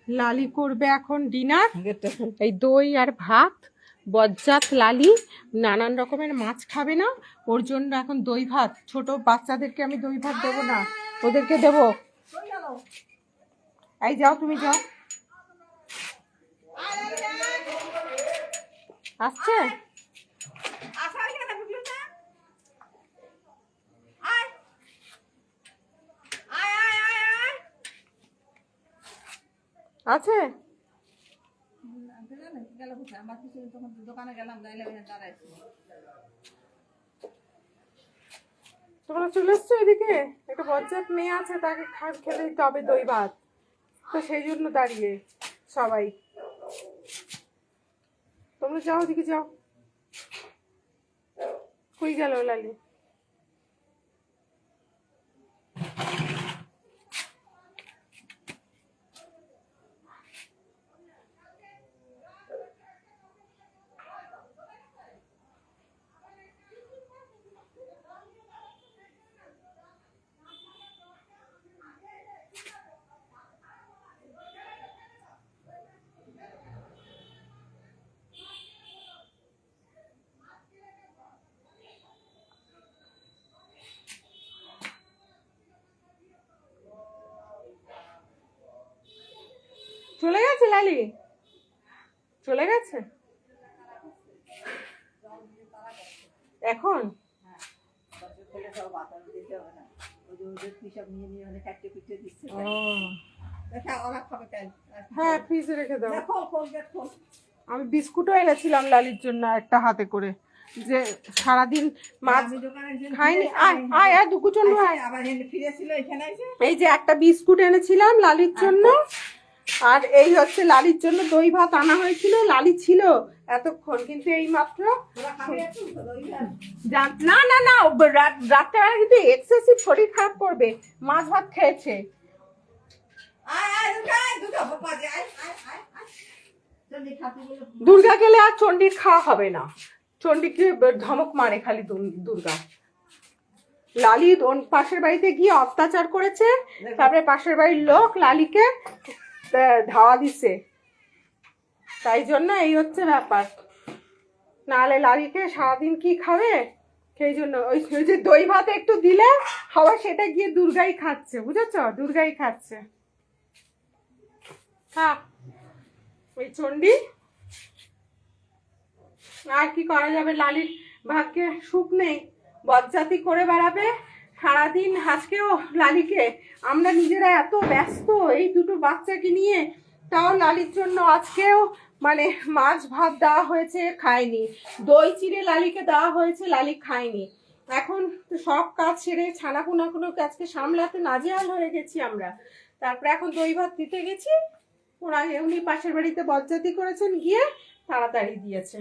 লালি করবে এখন ডিনার, এই দই আর ভাত। বজ্জাত লালি নানান রকমের মাছ খাবে না, ওর জন্য এখন দই ভাত। ছোট বাচ্চাদেরকে আমি দই ভাত দেবো না, ওদেরকে দেবো। এই যাও, তুমি যাও। আসছে আছে তোমরা চলে এসছো এদিকে। একটা বজ্জাত মেয়ে আছে, তাকে খেতে দিতে হবে দই ভাত, তো সেই জন্য দাঁড়িয়ে সবাই। তোমরা যাও, ওদিকে যাও। কই গেল লালি? চলে গেছে লালি, চলে গেছে এখন। হ্যাঁ, ফ্রিজে রেখে দাও। আমি বিস্কুটও এনেছিলাম লালির জন্য একটা হাতে করে, যে সারাদিন মাছ খাইনি। আয় দুকুচন, এই যে একটা বিস্কুট এনেছিলাম লালির জন্য, আর এই হচ্ছে লালির জন্য দই ভাত আনা হয়েছিল। লালি ছিল এতক্ষণ, কিন্তু এই মাত্র। না না না, রাত্রেবেলা কিন্তু এক্সেসিভ শরীর খারাপ করবে, মাছ ভাত খেয়েছে। দুর্গা গেলে আর চণ্ডীর খাওয়া হবে না, চণ্ডীকে ধমক মারে খালি দুর্গা। লালি পাশের বাড়িতে গিয়ে অত্যাচার করেছে, তারপরে পাশের বাড়ির লোক লালিকে ধাওয়া দিছে, তাই জন্য এই হচ্ছে ব্যাপার। নাহলে লালিকে সারাদিন কি খাবে, সেই জন্য ওই যে দই ভাত একটু দিলে আবার সেটা গিয়ে দুর্গাই খাচ্ছে, বুঝেছ? দুর্গাই খাচ্ছে। হ্যাঁ, ওই চণ্ডী। আর কি করা যাবে, লালির ভাগ্যে সুখ নেই, বজ্জাতি করে বেড়াবে সারাদিন। আজকেও লালিকে আমরা নিজেরা এত ব্যস্ত এই দুটো বাচ্চাকে নিয়ে, তাও লালির জন্য আজকেও মানে মাছ ভাত দেওয়া হয়েছে, খায়নি। দই চিড়ে লালিকে দেওয়া হয়েছে, লালি খায়নি। এখন সব কাজ সেরে ছানাপুনাগুলো আজকে সামলাতে নাজেহাল হয়ে গেছি আমরা। তারপরে এখন দই ভাত দিতে গেছি, উনি পাশের বাড়িতে বজ্জাতি করেছেন, গিয়ে তাড়াতাড়ি দিয়েছে।